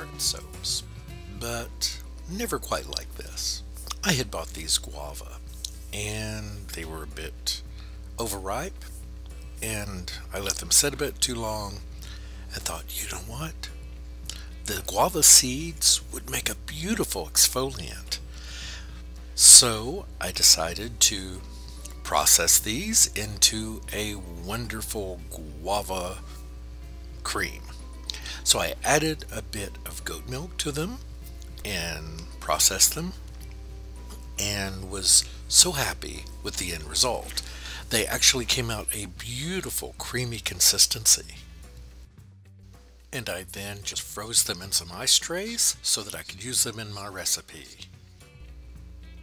carrot soaps, but never quite like this. I had bought these Guava, and they were a bit overripe, and I let them sit a bit too long and thought, you know what? The guava seeds would make a beautiful exfoliant. So I decided to process these into a wonderful guava cream. So I added a bit of goat milk to them and processed them and was so happy with the end result. They actually came out a beautiful creamy consistency. And I then just froze them in some ice trays so that I could use them in my recipe.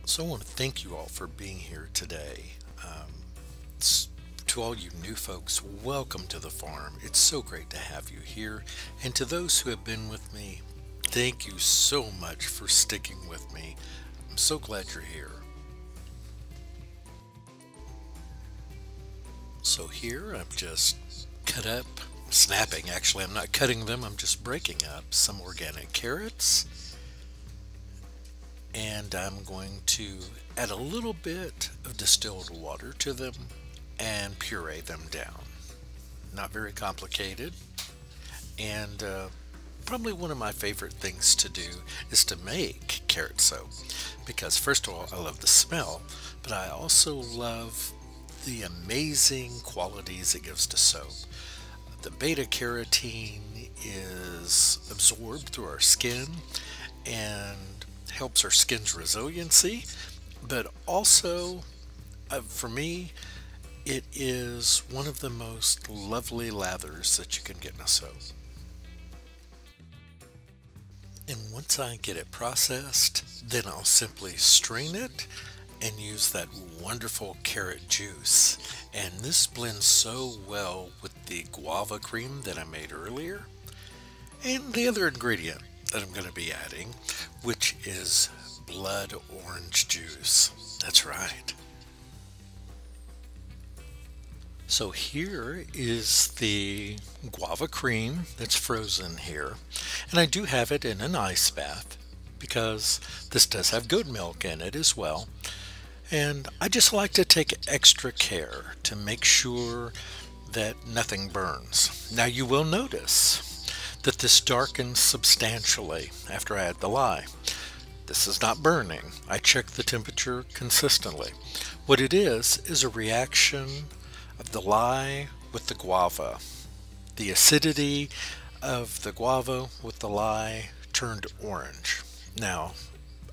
So I want to thank you all for being here today. To all you new folks, welcome to the farm. It's so great to have you here. And to those who have been with me, thank you so much for sticking with me. I'm so glad you're here. So here I've just cut up, snapping actually, I'm not cutting them, I'm just breaking up some organic carrots. And I'm going to add a little bit of distilled water to them and puree them down. Not very complicated. And probably one of my favorite things to do is to make carrot soap, because first of all, I love the smell, but I also love the amazing qualities it gives to soap. The beta carotene is absorbed through our skin and helps our skin's resiliency, but also for me, it is one of the most lovely lathers that you can get in a soap. And once I get it processed, then I'll simply strain it and use that wonderful carrot juice. And this blends so well with the guava cream that I made earlier. And the other ingredient that I'm going to be adding, which is blood orange juice. That's right. So here is the guava cream that's frozen here, and I do have it in an ice bath because this does have goat milk in it as well, and I just like to take extra care to make sure that nothing burns. Now you will notice that this darkens substantially after I add the lye. This is not burning. I check the temperature consistently. What it is a reaction of the lye with the guava. The acidity of the guava with the lye turned orange. Now,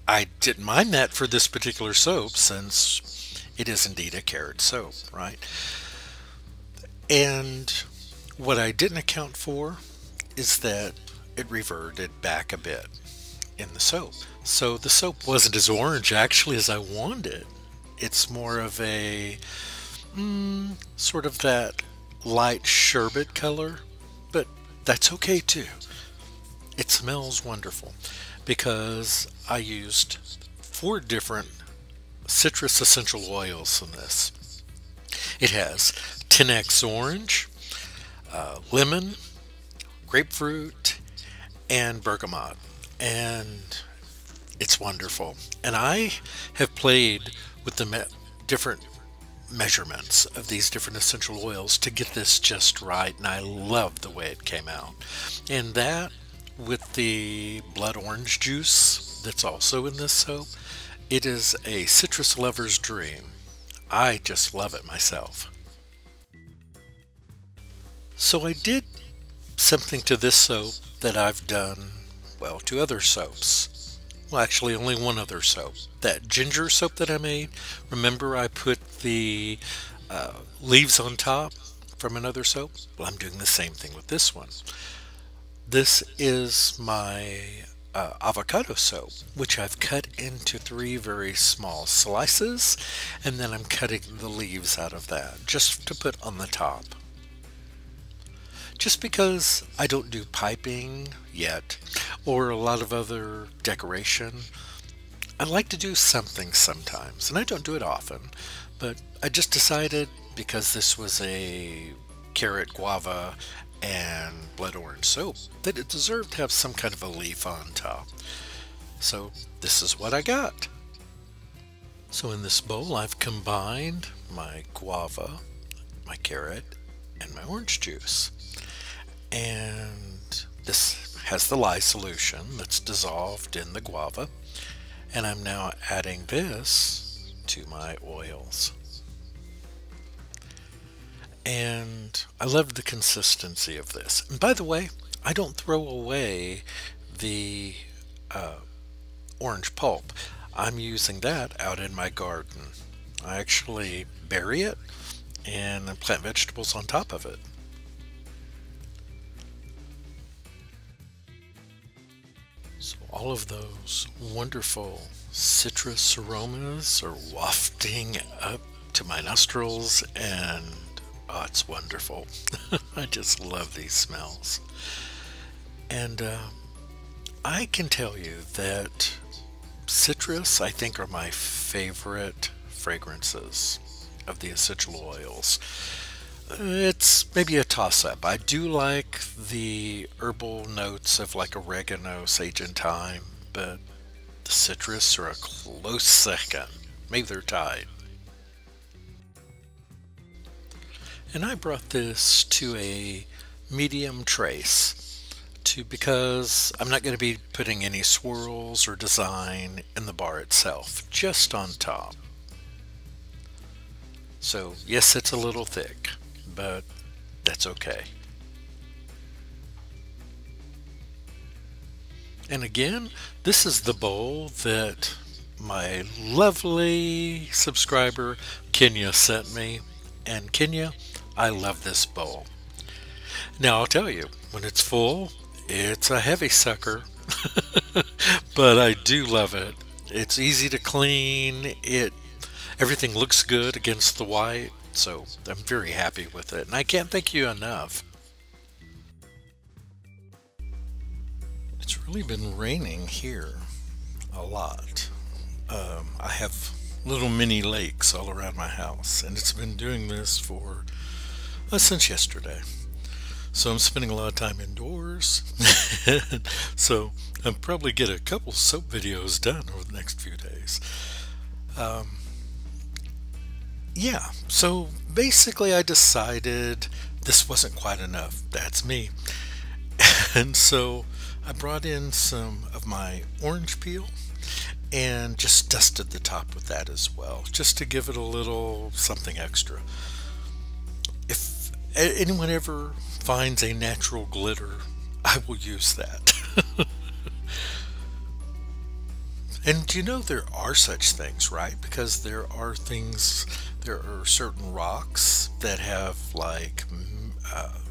I didn't mind that for this particular soap since it is indeed a carrot soap, right? And what I didn't account for is that it reverted back a bit in the soap. So the soap wasn't as orange actually as I wanted. It's more of a sort of that light sherbet color, but that's okay too. It smells wonderful because I used 4 different citrus essential oils in this. It has 10x orange, lemon, grapefruit, and bergamot, and it's wonderful. And I have played with the different measurements of these different essential oils to get this just right, and I love the way it came out. And that with the blood orange juice that's also in this soap, it is a citrus lover's dream. I just love it myself. So I did something to this soap that I've done, well, to other soaps. Well, actually only one other soap. That ginger soap that I made, remember I put the leaves on top from another soap? Well, I'm doing the same thing with this one. This is my avocado soap, which I've cut into 3 very small slices, and then I'm cutting the leaves out of that just to put on the top. Just because I don't do piping yet, or a lot of other decoration, I like to do something sometimes, and I don't do it often, but I just decided because this was a carrot guava and blood orange soap that it deserved to have some kind of a leaf on top. So this is what I got. So in this bowl I've combined my guava, my carrot, and my orange juice. And this has the lye solution that's dissolved in the guava. And I'm now adding this to my oils. And I love the consistency of this. And by the way, I don't throw away the orange pulp. I'm using that out in my garden. I actually bury it and then plant vegetables on top of it. So all of those wonderful citrus aromas are wafting up to my nostrils, and oh, it's wonderful. I just love these smells. And I can tell you that citrus, I think, are my favorite fragrances of the essential oils. It's maybe a toss-up. I do like the herbal notes of like oregano, sage, and thyme, but the citrus are a close second. Maybe they're tied. And I brought this to a medium trace because I'm not going to be putting any swirls or design in the bar itself, just on top. So yes, it's a little thick, but that's okay. And again, this is the bowl that my lovely subscriber Kenya sent me. And Kenya, I love this bowl. Now I'll tell you, when it's full, it's a heavy sucker, but I do love it. It's easy to clean. Everything looks good against the white, so I'm very happy with it, and I can't thank you enough. It's really been raining here a lot. I have little mini lakes all around my house, and it's been doing this for since yesterday. So I'm spending a lot of time indoors. So I'll probably get a couple soap videos done over the next few days. Yeah, so basically I decided this wasn't quite enough. That's me. And so I brought in some of my orange peel and just dusted the top with that as well, just to give it a little something extra. If anyone ever finds a natural glitter, I will use that. And you know, there are such things, right? Because there are certain rocks that have like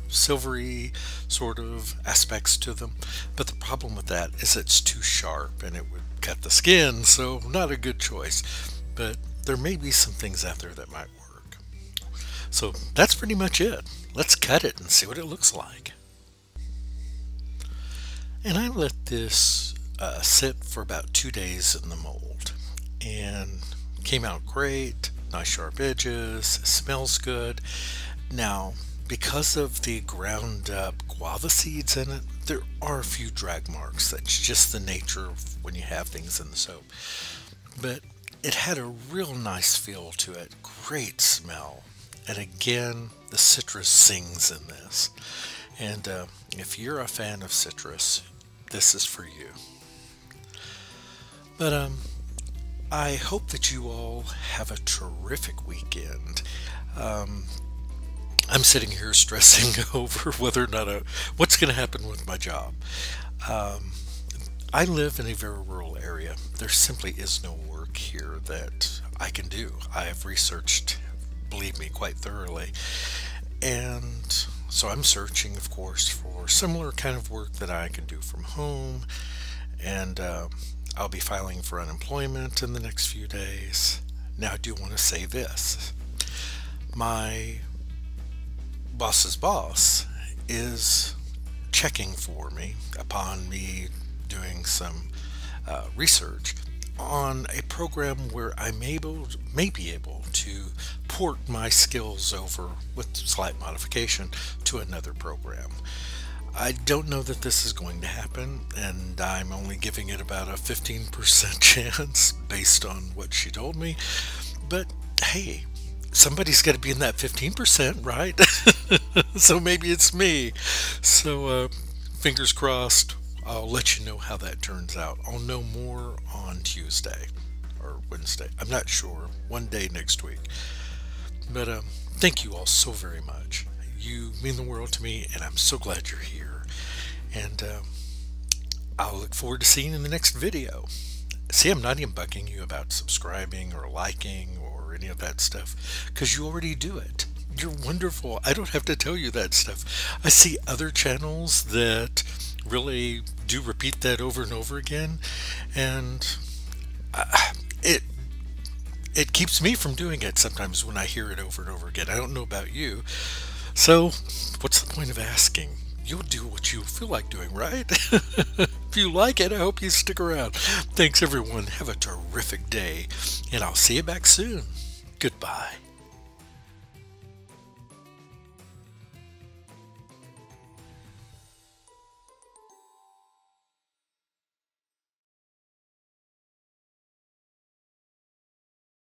silvery sort of aspects to them, but the problem with that is it's too sharp and it would cut the skin, so not a good choice. But there may be some things out there that might work. So that's pretty much it. Let's cut it and see what it looks like. And I let this sit for about 2 days in the mold, and came out great. Nice sharp edges, smells good. Now, because of the ground up guava seeds in it, there are a few drag marks. That's just the nature of when you have things in the soap. But it had a real nice feel to it, great smell. And again, the citrus sings in this. And if you're a fan of citrus, this is for you. But I hope that you all have a terrific weekend. I'm sitting here stressing over whether or not what's going to happen with my job. I live in a very rural area. There simply is no work here that I can do. I have researched, believe me, quite thoroughly. And so I'm searching, of course, for similar kind of work that I can do from home. And I'll be filing for unemployment in the next few days. Now, I do want to say this. My boss's boss is checking for me upon me doing some research on a program where I may be able to port my skills over with slight modification to another program. I don't know that this is going to happen, and I'm only giving it about a 15% chance based on what she told me. But hey, somebody's got to be in that 15%, right? So maybe it's me. So fingers crossed. I'll let you know how that turns out. I'll know more on Tuesday or Wednesday. I'm not sure. One day next week. But thank you all so very much. You mean the world to me, and I'm so glad you're here. And I'll look forward to seeing you in the next video. See, I'm not even bugging you about subscribing or liking or any of that stuff, because you already do it. You're wonderful. I don't have to tell you that stuff. I see other channels that really do repeat that over and over again, and it keeps me from doing it sometimes when I hear it over and over again. I don't know about you. So what's the point of asking? You'll do what you feel like doing, right? If you like it, I hope you stick around. Thanks everyone. Have a terrific day, and I'll see you back soon. Goodbye.